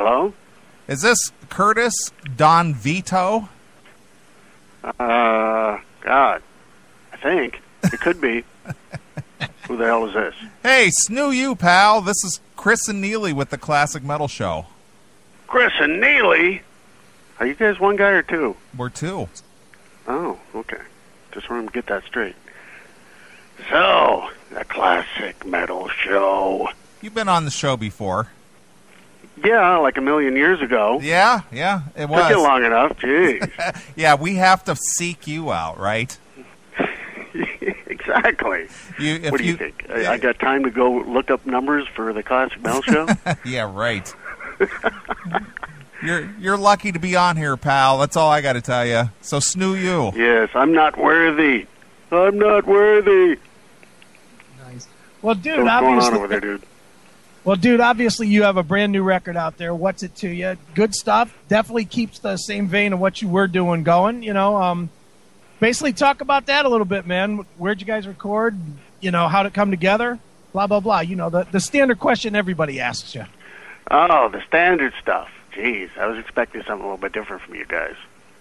Hello? Is this curtis-don-vito? God, I think. It could be. Who the hell is this? Hey, Snew you, pal. This is Chris and Neely with the Classic Metal Show. Chris and Neely? Are you guys one guy or two? We're two. Oh, okay. Just wanted to get that straight. So, the Classic Metal Show. You've been on the show before. Yeah, like a million years ago. Yeah, it was. Took you long enough, jeez. Yeah, we have to seek you out, right? Exactly. What do you think? I got time to go look up numbers for the Classic Metal Show? Yeah, right. You're lucky to be on here, pal. That's all I got to tell you. So Snew you. Yes, I'm not worthy. I'm not worthy. Nice. Well, dude, so what's obviously. going on over there, dude? Well, dude, obviously you have a brand new record out there. What's it to you? Good stuff. Definitely keeps the same vein of what you were doing going. You know, basically talk about that a little bit, man. Where'd you guys record? You know, how'd it come together? Blah, blah, blah. You know, the standard question everybody asks you. Oh, the standard stuff. Jeez, I was expecting something a little bit different from you guys.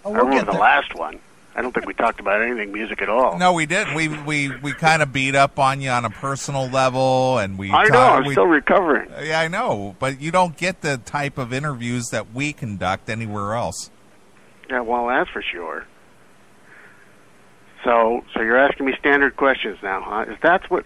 Oh, I remember the last one. I don't think we talked about anything music at all. No, we didn't. We kind of beat up on you on a personal level, and I know, I'm still recovering. Yeah, I know, but you don't get the type of interviews that we conduct anywhere else. Yeah, well, that's for sure. So you're asking me standard questions now, huh? Is that what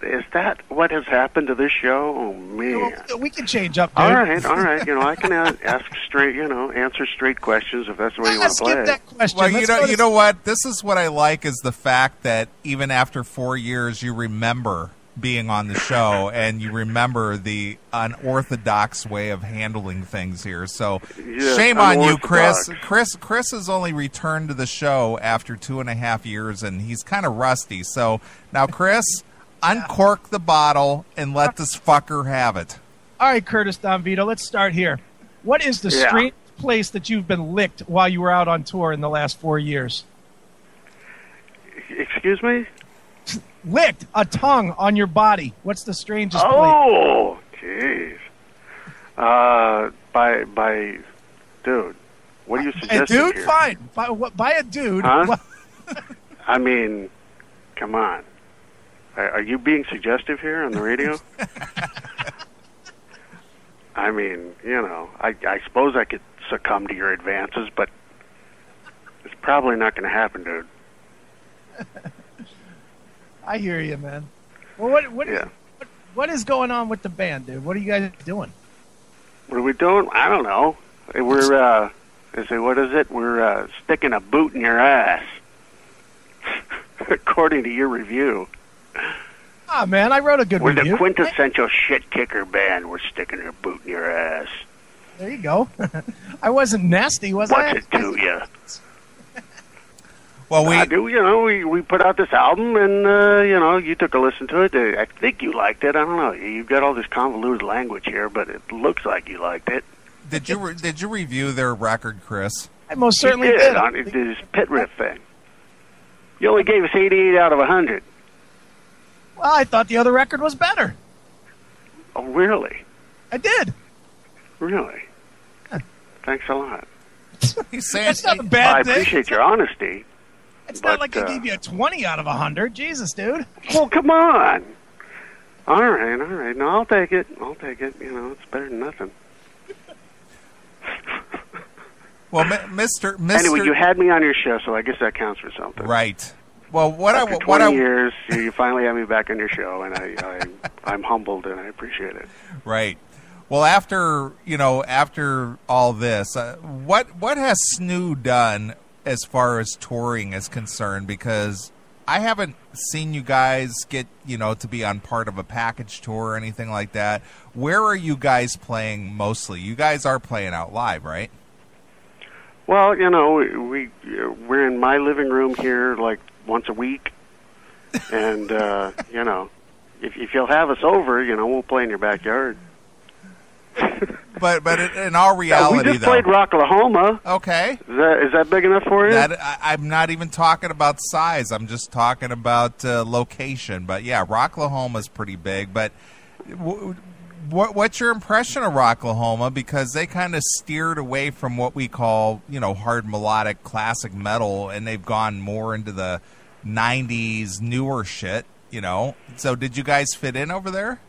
has happened to this show? Oh man, we can change up, dude. All right. You know, I can ask straight. You know, answer straight questions if that's the way you want to play it. That question. Well, you know what? This is what I like is the fact that even after 4 years, you remember being on the show and you remember the unorthodox way of handling things here. So shame on you, Chris. Chris has only returned to the show after 2.5 years, and he's kind of rusty. So now, Chris, uncork the bottle and let this fucker have it. All right, Curtis-don-Vito, let's start here. What is the strangest place that you've been licked while you were out on tour in the last 4 years? Excuse me? Licked a tongue on your body. What's the strangest place? Oh, jeez. By dude. What are you suggesting dude? here? Fine. By a dude. Huh? I mean, come on. Are you being suggestive here on the radio? I mean, you know, I suppose I could succumb to your advances, but it's probably not going to happen, dude. I hear you, man. Well, what is going on with the band, dude? What are you guys doing? What are we doing? I don't know. We're what is it? We're sticking a boot in your ass, according to your review. Ah, man, I wrote a good review. We're the quintessential shit kicker band. We're sticking a boot in your ass. There you go. I wasn't nasty, was I? What's it do you? Well, we put out this album, and you took a listen to it. I think you liked it. I don't know. You've got all this convoluted language here, but it looks like you liked it. Did you review their record, Chris? I most certainly did. On this pit riff thing. You only gave us 88 out of 100. Well, I thought the other record was better. Oh, really? I did. Really? Thanks a lot. He's saying that's not a bad thing. I appreciate your honesty. It's not like I gave you a 20 out of 100. Jesus, dude. Well, come on. All right. No, I'll take it. You know, it's better than nothing. Well, Mr. Anyway, you had me on your show, so I guess that counts for something. Right. Well, After 20 years, you finally have me back on your show, and I'm humbled, and I appreciate it. Right. Well, after all this, what has Snew done as far as touring is concerned? Because I haven't seen you guys get, to be on part of a package tour or anything like that. Where are you guys playing mostly? You guys are playing out live, right? Well, we're in my living room here like once a week, and if you'll have us over, we'll play in your backyard. But in all reality, we just played Rocklahoma. Okay, is that big enough for you? I'm not even talking about size. I'm just talking about location. But yeah, Rocklahoma is pretty big. But What's your impression of Rocklahoma? Because they kind of steered away from what we call, hard melodic classic metal, and they've gone more into the 90s newer shit, So did you guys fit in over there?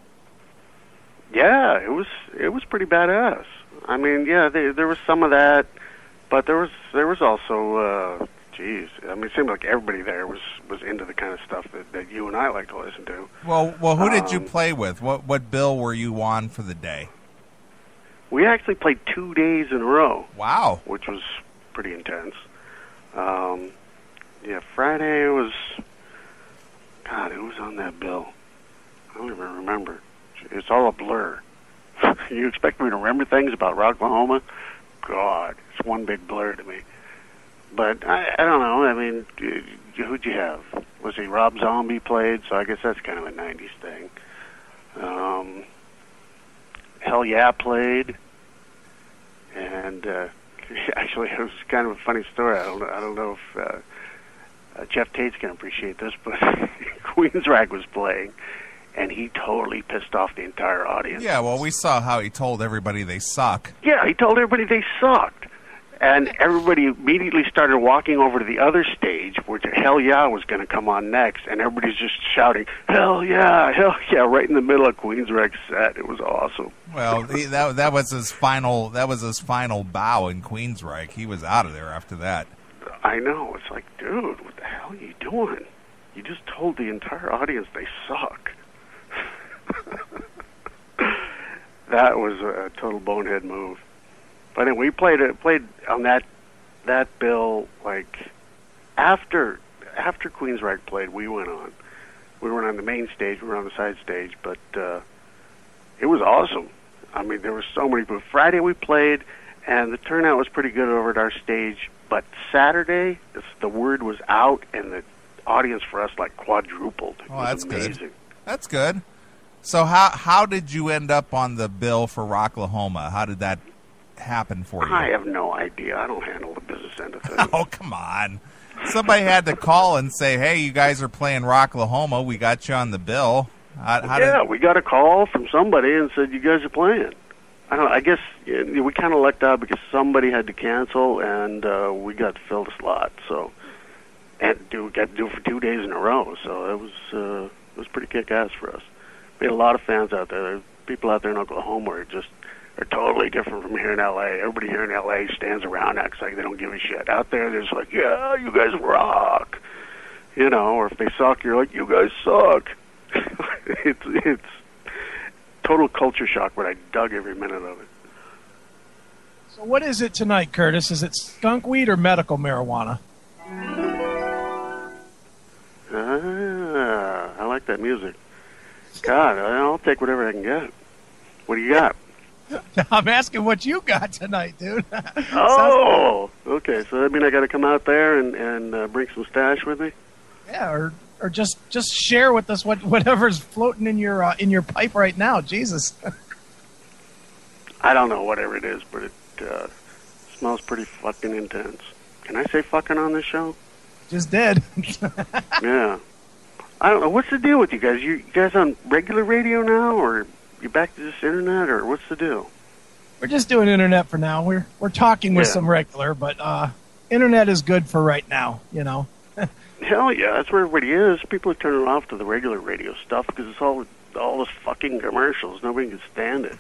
Yeah, it was pretty badass. I mean, yeah, there was some of that, but there was also, it seemed like everybody there was into the kind of stuff that you and I like to listen to. Well, who did you play with? What bill were you on for the day? We actually played 2 days in a row. Wow. Which was pretty intense. Friday it was on that bill? I don't even remember. It's all a blur. You expect me to remember things about Rocklahoma? God, it's one big blur to me. But I don't know. I mean, who'd you have? Was he Rob Zombie played? So I guess that's kind of a 90s thing. Hell Yeah played. And actually, it was kind of a funny story. I don't know if Jeff Tate's can appreciate this, but Queensrÿche was playing, and he totally pissed off the entire audience. Yeah, well, we saw how he told everybody they suck. Yeah, he told everybody they sucked. And everybody immediately started walking over to the other stage, where Hell Yeah was going to come on next, and everybody's just shouting, Hell Yeah, right in the middle of Queensrÿche's set. It was awesome. Well, that was his final bow in Queensrÿche. He was out of there after that. I know. It's like, dude, what the hell are you doing? You just told the entire audience they suck. That was a total bonehead move. But anyway, we played on that bill, like, after Queensrÿche played, we went on. We weren't on the main stage, we were on the side stage, but it was awesome. I mean, there were so many people. Friday we played, and the turnout was pretty good over at our stage, but Saturday, the word was out, and the audience for us, like, quadrupled. Oh, that's amazing. Good. That's good. So how did you end up on the bill for Rocklahoma? How did that happen for you? I have no idea. I don't handle the business end of things. Oh, come on. Somebody had to call and say, hey, you guys are playing Rocklahoma. We got you on the bill. We got a call from somebody and said, you guys are playing. I guess we kind of lucked out because somebody had to cancel, and we got to fill the slot. So, and we got to do it for 2 days in a row. So it was pretty kick-ass for us. We had a lot of fans out there. There are people out there in Oklahoma are totally different from here in L.A. Everybody here in L.A. stands around, acts like they don't give a shit. Out there, they're just like, yeah, you guys rock. Or if they suck, you're like, you guys suck. It's total culture shock, but I dug every minute of it. So what is it tonight, Curtis? Is it skunk weed or medical marijuana? I like that music. God, I'll take whatever I can get. What do you got? I'm asking what you got tonight, dude. Oh, okay. So that mean I got to come out there and bring some stash with me? Yeah, or just share with us whatever's floating in your pipe right now. Jesus. I don't know, whatever it is, but it smells pretty fucking intense. Can I say fucking on this show? Just did. Yeah. I don't know. What's the deal with you guys? You guys on regular radio now, or you back to just internet, or what's the deal? We're just doing internet for now. We're talking with some regular, but internet is good for right now, Hell yeah, that's where everybody is. People are turning off to the regular radio stuff because it's all those fucking commercials. Nobody can stand it.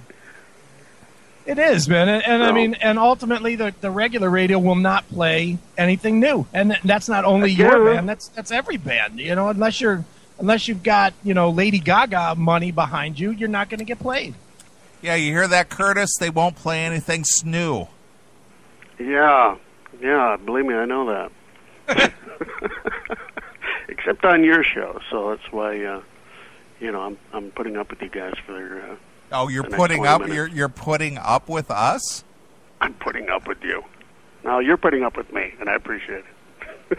It is, man, and I mean, and ultimately, the regular radio will not play anything new, and that's not only your band. That's every band, unless you've got Lady Gaga money behind you, you're not going to get played. Yeah, you hear that, Curtis? They won't play anything Snew. Yeah, believe me, I know that. Except on your show, so that's why I'm putting up with you guys for their. Oh, you're putting up. You're putting up with us. I'm putting up with you. No, you're putting up with me, and I appreciate it.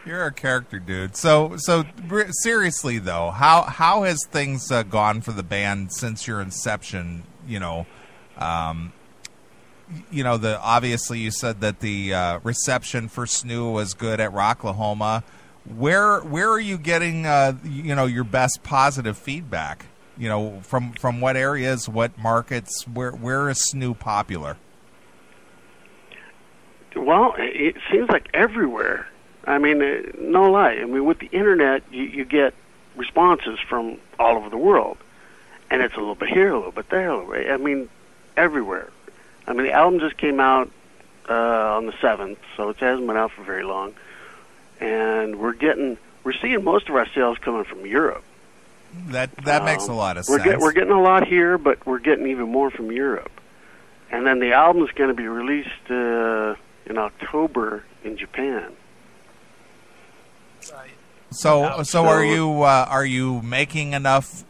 You're a character, dude. So seriously though, how has things gone for the band since your inception? Obviously you said that the reception for Snew was good at Rocklahoma. Where are you getting your best positive feedback? You know, from what areas, what markets, where is Snew popular? Well, it seems like everywhere. I mean, no lie. I mean, with the internet, you get responses from all over the world, and it's a little bit here, a little bit there, a little bit. I mean, everywhere. I mean, the album just came out on the 7th, so it hasn't been out for very long, and we're seeing most of our sales coming from Europe. That makes a lot of sense. We're getting a lot here, but we're getting even more from Europe, and then the album's going to be released in October in Japan. Right. So are you making enough,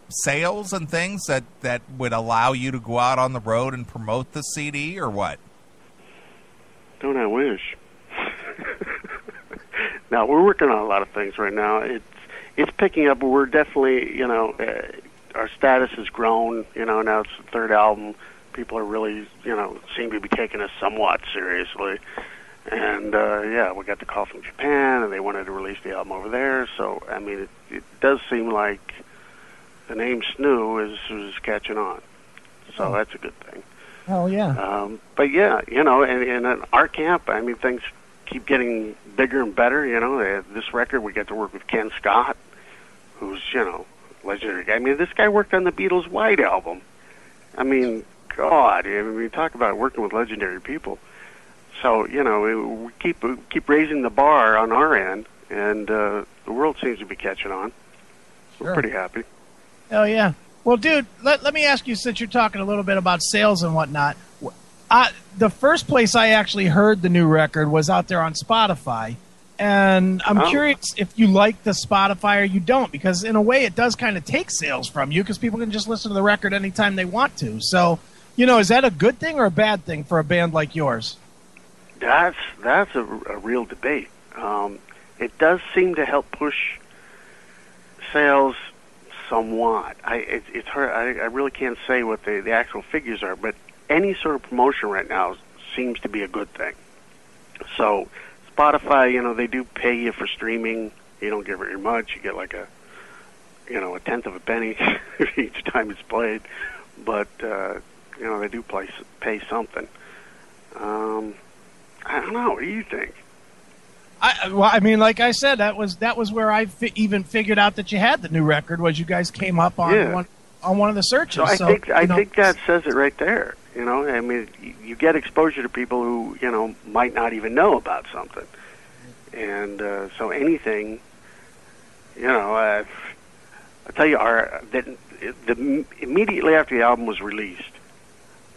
sales and things that would allow you to go out on the road and promote the CD, or what? Don't I wish? Now, we're working on a lot of things right now. It's picking up. We're definitely, our status has grown. Now it's the third album. People are really, seem to be taking us somewhat seriously. And, we got the call from Japan, and they wanted to release the album over there. So, I mean, it does seem like the name Snew is catching on. So that's a good thing. Oh, yeah. But, yeah, and in our camp, I mean, things keep getting bigger and better. This record, we get to work with Ken Scott, who's, legendary guy. I mean, this guy worked on the Beatles' White Album. I mean, God, we talk about working with legendary people. So, we keep raising the bar on our end, and the world seems to be catching on. We're pretty happy. Oh, yeah. Well, dude, let me ask you, since you're talking a little bit about sales and whatnot, the first place I actually heard the new record was out there on Spotify, and I'm curious if you like the Spotify or you don't, because in a way it does kind of take sales from you, because people can just listen to the record anytime they want to. So, is that a good thing or a bad thing for a band like yours? That's a real debate. It does seem to help push sales somewhat. It's hard. I really can't say what the actual figures are, but any sort of promotion right now seems to be a good thing. So Spotify, they do pay you for streaming. You don't get very much. You get like a tenth of a penny each time it's played, but they do pay something. I don't know. What do you think? I mean, like I said, that was where I even figured out that you had the new record. Was you guys came up on one of the searches? So I think that says it right there. I mean, you get exposure to people who might not even know about something, and so anything, I tell you, immediately after the album was released,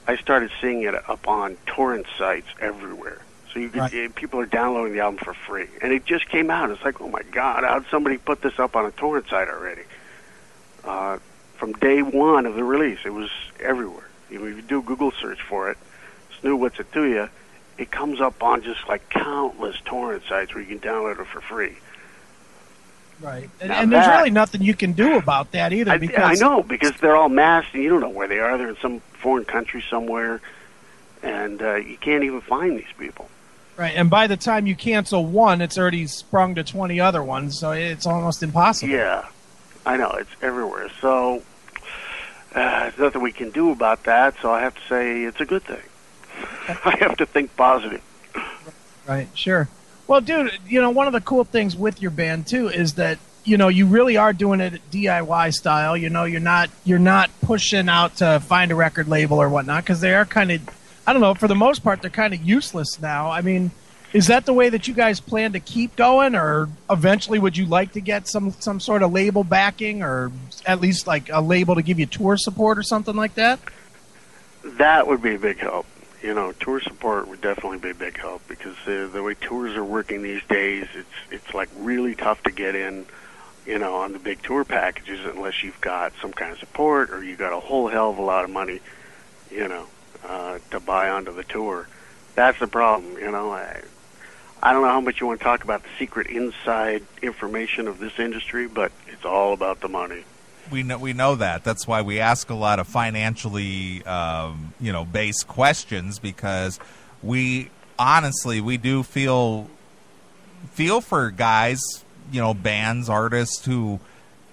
I started seeing it up on torrent sites everywhere. So you could, people are downloading the album for free, and it just came out. It's like, oh my God, how'd somebody put this up on a torrent site already? From day one of the release, it was everywhere. If you do a Google search for it, Snew, what's it to you? It comes up on just like countless torrent sites where you can download it for free. Right, and there's really nothing you can do about that either. I know, because they're all masked, and you don't know where they are. They're in some foreign country somewhere, and you can't even find these people. Right, and by the time you cancel one, it's already sprung to 20 other ones, so it's almost impossible. Yeah, I know, it's everywhere. So there's nothing we can do about that, so I have to say it's a good thing. I have to think positive. Right, sure. Well, dude, one of the cool things with your band, too, is that, you really are doing it DIY style. You're not pushing out to find a record label or whatnot, because they are kind of, I don't know, for the most part, they're kind of useless now. I mean, is that the way that you guys plan to keep going, or eventually would you like to get some sort of label backing, or at least like a label to give you tour support or something like that? That would be a big help. Tour support would definitely be a big help, because the way tours are working these days, it's like really tough to get in, on the big tour packages unless you've got some kind of support or you got a whole hell of a lot of money, to buy onto the tour. That's the problem, I don't know how much you want to talk about the secret inside information of this industry, but it's all about the money. We know that. That's why we ask a lot of financially, based questions, because we do feel for guys, bands, artists who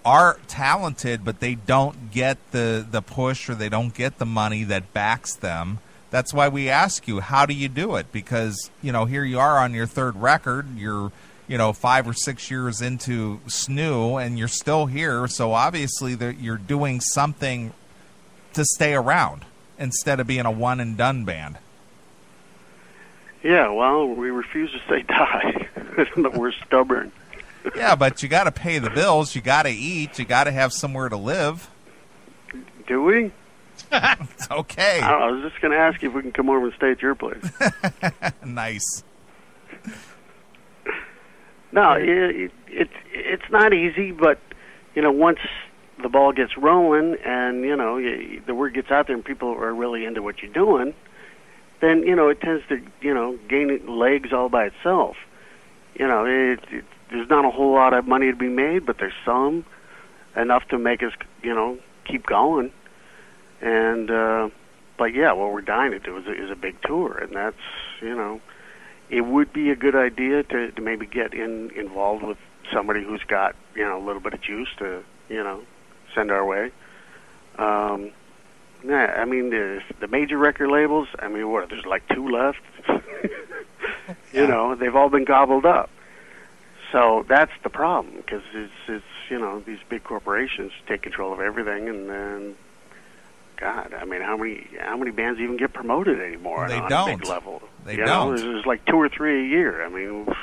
are talented, but they don't get the push, or they don't get the money that backs them. That's why we ask you, how do you do it? Because, here you are on your third record. You're, 5 or 6 years into Snew, and you're still here. So obviously you're doing something to stay around instead of being a one-and-done band. Yeah, well, we refuse to say die. We're stubborn. Yeah, but you got to pay the bills. You got to eat. You got to have somewhere to live. Do we? It's okay. I was just going to ask you if we can come over and stay at your place. Nice. No, it's not easy, but once the ball gets rolling and the word gets out there and people are really into what you're doing, then it tends to gain legs all by itself. There's not a whole lot of money to be made, but there's some, enough to make us keep going. And but yeah, what we're dying to do is a big tour, and that's it would be a good idea to maybe get involved with somebody who's got a little bit of juice to send our way. Yeah, I mean the major record labels. I mean, there's like 2 left. They've all been gobbled up. So that's the problem, because it's these big corporations take control of everything, and then God, I mean, how many bands even get promoted anymore on a big level? They don't. There's like 2 or 3 a year. I mean,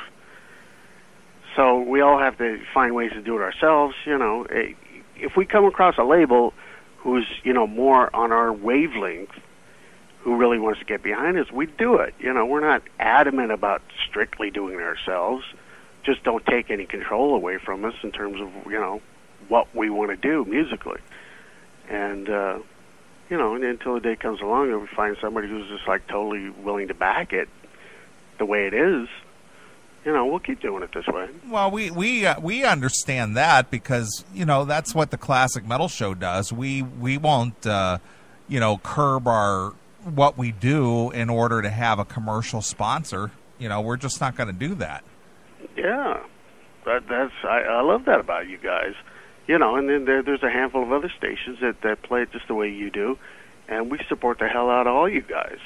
so we all have to find ways to do it ourselves. If we come across a label who's more on our wavelength, who really wants to get behind us, we do it. We're not adamant about strictly doing it ourselves. Just don't take any control away from us in terms of what we want to do musically. And until the day comes along and we find somebody who's just like totally willing to back it the way it is, we'll keep doing it this way. Well, we understand that, because that's what the Classic Metal Show does. We won't curb what we do in order to have a commercial sponsor. We're just not going to do that. Yeah, I love that about you guys. And then there's a handful of other stations that play it just the way you do, and we support the hell out of all you guys,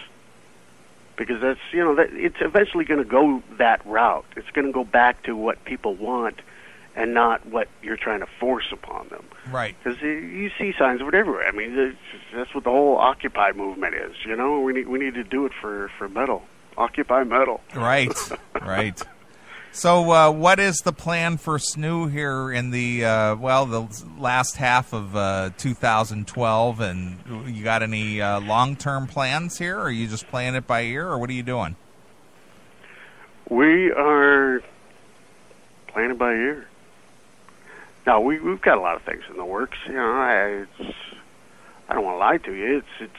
because that's it's eventually going to go that route. It's going to go back to what people want, and not what you're trying to force upon them. Right. Because you see signs of it everywhere. I mean, that's what the whole Occupy movement is. We need to do it for metal. Occupy metal. Right. Right. So what is the plan for Snew here in the last half of 2012? And you got any long-term plans here? Or are you just playing it by ear, or what are you doing? We are playing it by ear. Now, we've got a lot of things in the works. I don't want to lie to you. It's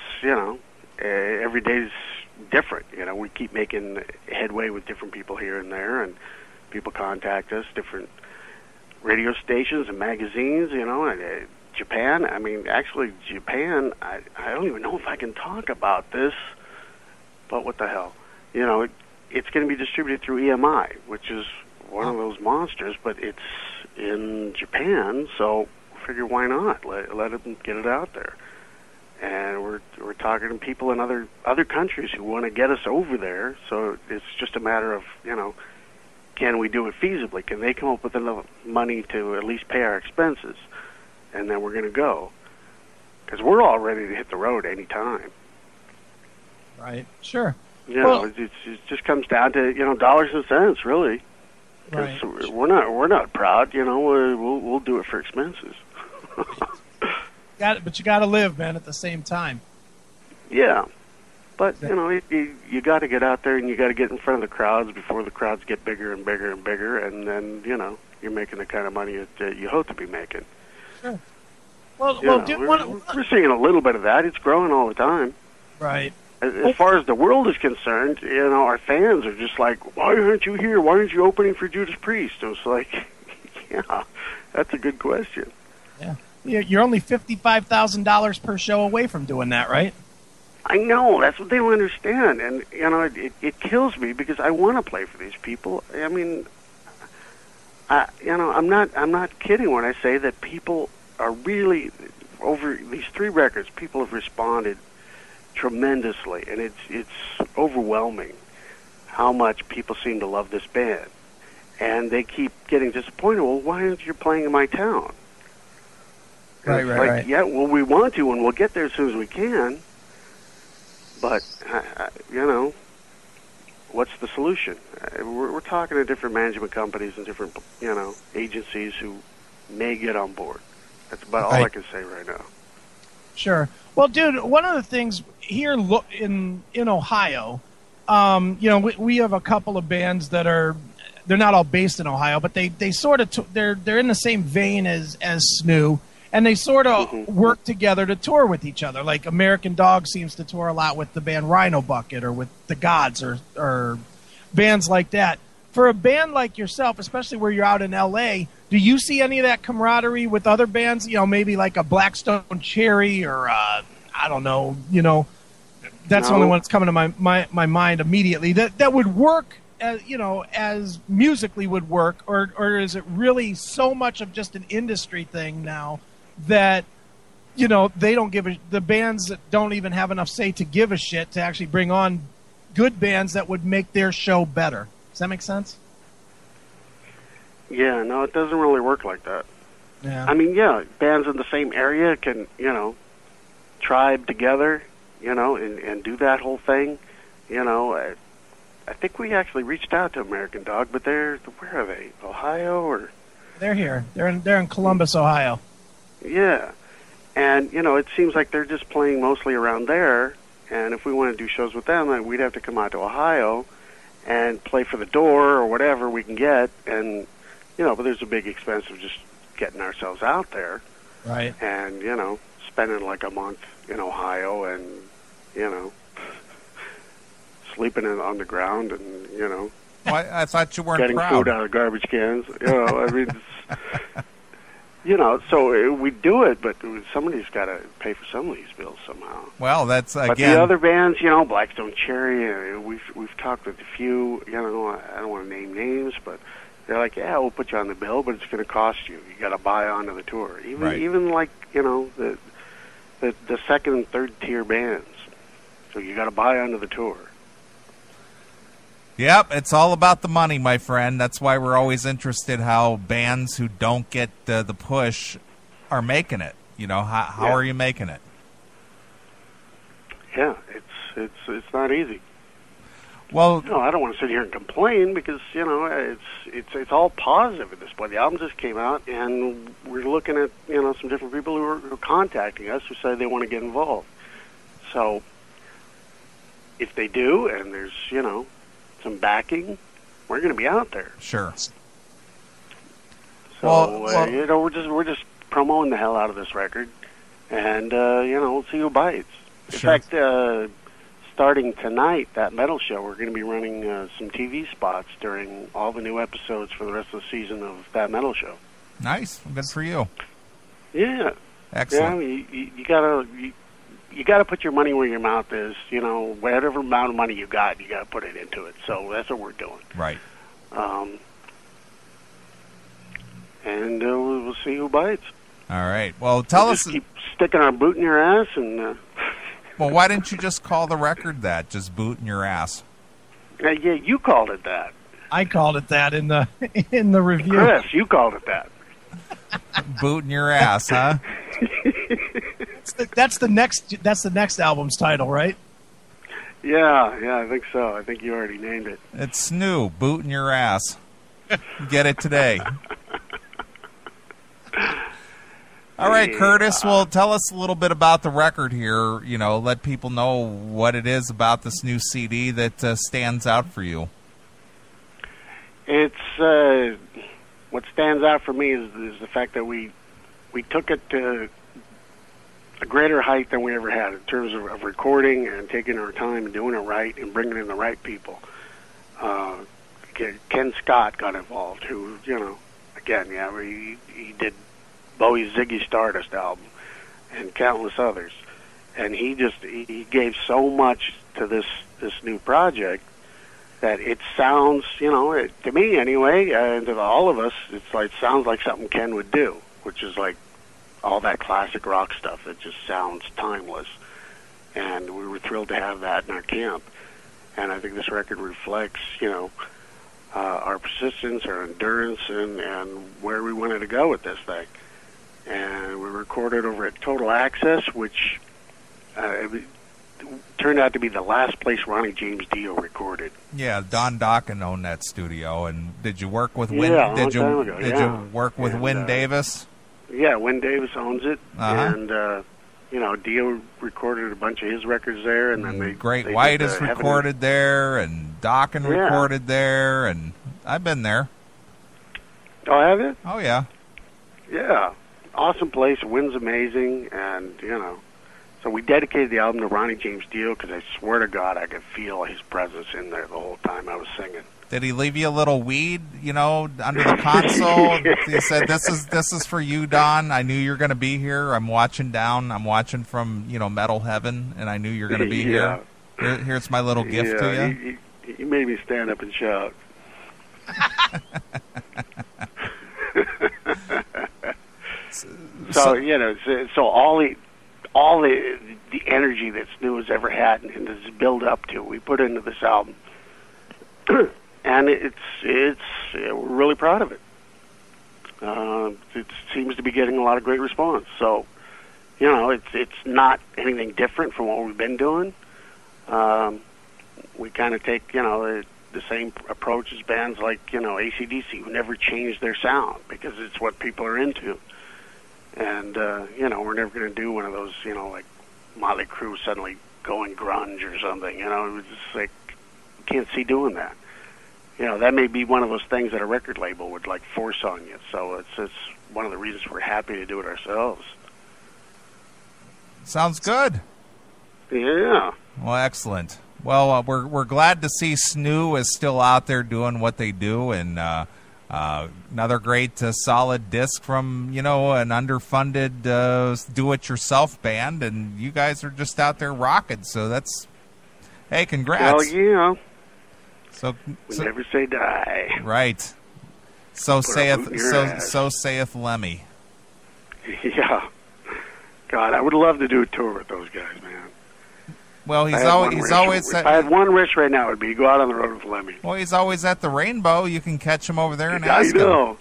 every day's different. We keep making headway with different people here and there, and people contact us, different radio stations and magazines, and Japan. I mean, actually, Japan, I don't even know if I can talk about this, but what the hell? It's going to be distributed through EMI, which is one of those monsters, but it's in Japan, so figure why not? Let them get it out there. And we're talking to people in other countries who want to get us over there, so it's just a matter of, can we do it feasibly? Can they come up with enough money to at least pay our expenses? And then we're going to go. Because we're all ready to hit the road any time. Right. Sure. It just comes down to, dollars and cents, really. Because we're not proud, we'll do it for expenses. But you got to live, man, at the same time. Yeah. But, you got to get out there and you got to get in front of the crowds before the crowds get bigger and bigger and bigger, and then, you're making the kind of money that you hope to be making. Sure. We're seeing a little bit of that. It's growing all the time. Right. As far as the world is concerned, our fans are just like, why aren't you here? Why aren't you opening for Judas Priest? And it's like, yeah, that's a good question. Yeah. You're only $55,000 per show away from doing that, right? I know. That's what they don't understand. And, it kills me because I want to play for these people. I mean, I'm not kidding when I say that people are really, over these 3 records, people have responded tremendously, and it's overwhelming how much people seem to love this band. And they keep getting disappointed. Well, why aren't you playing in my town? Right. Yeah, well, we want to, and we'll get there as soon as we can. But, what's the solution? We're talking to different management companies and different, agencies who may get on board. That's about all I can say right now. Sure. Well, dude, one of the things here in Ohio, we have a couple of bands that they're not all based in Ohio, but they sort of they're in the same vein as Snew, and they sort of work together to tour with each other. Like American Dog seems to tour a lot with the band Rhino Bucket or with the Gods or bands like that. For a band like yourself, especially where you're out in L.A., do you see any of that camaraderie with other bands? Maybe like a Blackstone Cherry or I don't know. That's the only one that's coming to my mind immediately. That would work, as musically would work, or is it really so much of just an industry thing now that they don't the bands that don't even have enough say to give a shit to actually bring on good bands that would make their show better? Does that make sense? Yeah, no, it doesn't really work like that. Yeah. I mean, bands in the same area can, tribe together, and do that whole thing. I think we actually reached out to American Dog, but where are they? Ohio or? They're here. They're in Columbus, Ohio. Yeah. And, it seems like they're just playing mostly around there. And if we want to do shows with them, we'd have to come out to Ohio and play for the door or whatever we can get. And, but there's a big expense of just getting ourselves out there. Right. And, spending like a month in Ohio and, sleeping on the ground and, Well, I thought you weren't getting proud. Food out of garbage cans. I mean, so we do it, but somebody's got to pay for some of these bills somehow. Well, that's again. But the other bands, Blackstone Cherry, we've talked with a few. I don't want to name names, but they're like, yeah, we'll put you on the bill, but it's going to cost you. You got to buy onto the tour. Even like the second and third tier bands. So you got to buy onto the tour. Yep, it's all about the money, my friend. That's why we're always interested how bands who don't get the push are making it. How are you making it? Yeah, it's not easy. Well, I don't want to sit here and complain because it's all positive at this point. The album just came out, and we're looking at some different people who are contacting us who say they want to get involved. So if they do, and there's some backing, we're going to be out there. Sure. So we're just promoting the hell out of this record, and we'll see who bites. In fact, starting tonight, that metal show, we're going to be running some TV spots during all the new episodes for the rest of the season of that metal show. Nice, good for you. Yeah, excellent. Yeah, you got to put your money where your mouth is. Whatever amount of money you got to put it into it. So that's what we're doing. Right. And we'll see who bites. All right. Well, tell us. Keep sticking our boot in your ass and. Well, why didn't you just call the record that? Just boot in your ass. Yeah, you called it that. I called it that in the review. Chris, you called it that. Boot in your ass, huh? That's the next album's title, right? Yeah, I think so. I think you already named it. It's Snew, boot in your ass. Get it today. All right, Curtis, well, tell us a little bit about the record here. Let people know what it is about this new CD that stands out for you. It's what stands out for me is the fact that we took it to a greater height than we ever had in terms of recording and taking our time and doing it right and bringing in the right people. Ken Scott got involved, who, again, he did Bowie's Ziggy Stardust album and countless others. And he gave so much to this new project that it sounds, to me anyway, and to all of us, it's like sounds like something Ken would do, which is like all that classic rock stuff that just sounds timeless. And we were thrilled to have that in our camp. And I think this record reflects, our persistence, our endurance, and where we wanted to go with this thing. And we recorded over at Total Access, which turned out to be the last place Ronnie James Dio recorded. Yeah, Don Dokken owned that studio. And did you work with Win? Yeah, did you you work with Win Davis? Yeah, Win Davis owns it, Uh-huh. and Dio recorded a bunch of his records there, and then Great they White did, is recorded there, and Dokken recorded there, and I've been there. Oh, have you? Oh yeah. Yeah, awesome place. Win's amazing, and so we dedicated the album to Ronnie James Dio because I swear to God I could feel his presence in there the whole time I was singing. Did he leave you a little weed, under the console? He said, "This is for you, Don. I knew you're going to be here. I'm watching down. I'm watching from Metal Heaven, and I knew you're going to be here. Here's my little gift to you." He made me stand up and shout. So all the energy that Snew has ever had and has built up to, we put into this album. And we're really proud of it. It seems to be getting a lot of great response. So, it's not anything different from what we've been doing. We kind of take, the same approach as bands like, AC/DC, who never change their sound because it's what people are into. And, we're never going to do one of those, like Motley Crue suddenly going grunge or something. It's just like, you can't see doing that. That may be one of those things that a record label would like force on you. So it's one of the reasons we're happy to do it ourselves. Sounds good. Yeah. Well, excellent. Well, we're glad to see Snew is still out there doing what they do, and another great solid disc from an underfunded do-it-yourself band, and you guys are just out there rocking. So hey, congrats. Well, So never say die. Right. So saith Lemmy. Yeah. God, I would love to do a tour with those guys, man. Well, he's always. If I had one wish right now, it would be to go out on the road with Lemmy. Well, he's always at the Rainbow. You can catch him over there and ask him.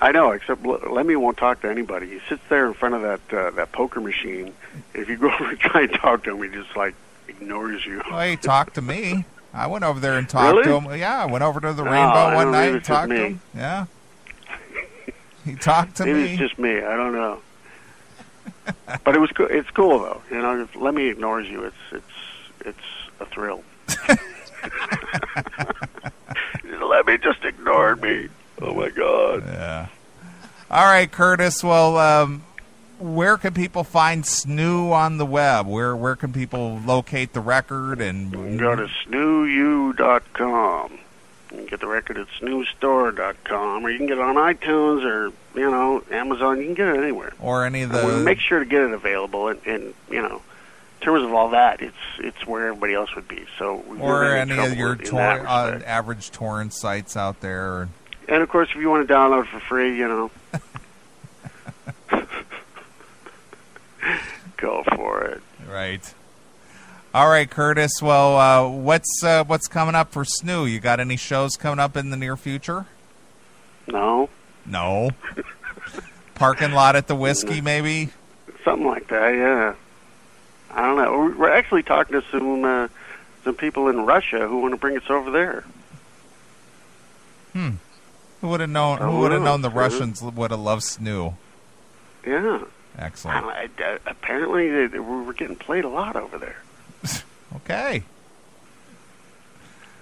I know, except Lemmy won't talk to anybody. He sits there in front of that poker machine. If you go over and try and talk to him, he just ignores you. Well, he talked to me. I went over there and talked to him. Yeah, I went over to the Rainbow one night and talked to him. Yeah. He talked to me. Maybe it's just me. I don't know. But it was cool. It's cool though. If Lemmy ignores you, it's a thrill. Lemmy just ignored me. Oh my God. Yeah. All right, Curtis. Well, where can people find Snew on the web? Where can people locate the record? And you can go to snewu.com. You can get the record at snewstore.com, or you can get it on iTunes or Amazon. You can get it anywhere. Or any of the. We'll make sure to get it available, and in terms of all that, it's where everybody else would be. So or any of your average torrent sites out there. And of course, if you want to download it for free, go for it. Right. All right, Curtis. Well, what's coming up for Snew? You got any shows coming up in the near future? No. Parking lot at the Whiskey, maybe? Something like that, yeah. I don't know. We're actually talking to some people in Russia who want to bring us over there. Who would have known? Who would have known the Russians would have loved Snew? Yeah. Excellent. Apparently, we're getting played a lot over there. Okay.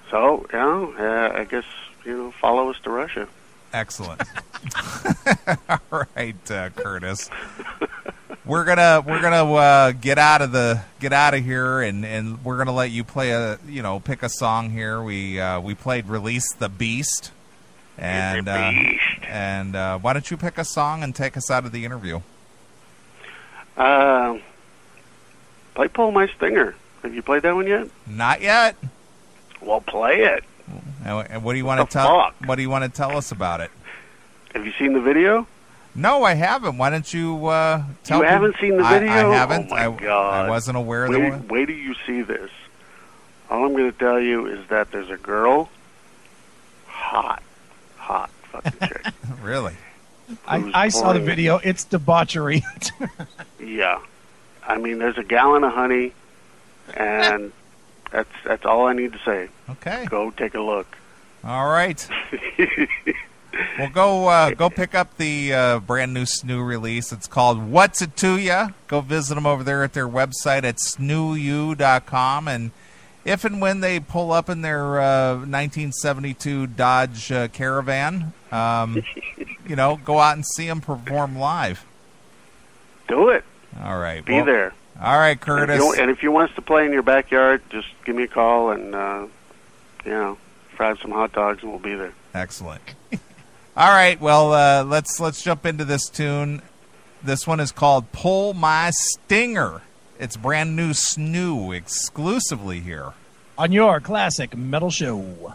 So, I guess, follow us to Russia. Excellent. All right, Curtis. We're gonna get out of here, and we're gonna let you play pick a song here. We played "Release the Beast," and why don't you pick a song and take us out of the interview? Play "Pull My Stinger." Have you played that one yet? Not yet. Well, play it. And what do you want to tell? What do you want to tell us about it? Have you seen the video? No, I haven't. Why don't you tell me? You haven't seen the video? I haven't. Oh, my God. I wasn't aware of the Wait till you see this. All I'm going to tell you is that there's a girl, hot fucking chick. Really? I saw the video. It's debauchery. Yeah. I mean, there's a gallon of honey, and that's all I need to say. Okay. Go take a look. All right. Well, go pick up the brand new Snew release. It's called What's It To Ya? Go visit them over there at their website at snewu.com. And if and when they pull up in their 1972 Dodge Caravan, go out and see them perform live. Do it. All right. Be there. All right, Curtis. And if you want us to play in your backyard, just give me a call and, fry some hot dogs and we'll be there. Excellent. All right, well, let's jump into this tune. This one is called Pull My Stinger. It's brand new Snew exclusively here on your classic metal show.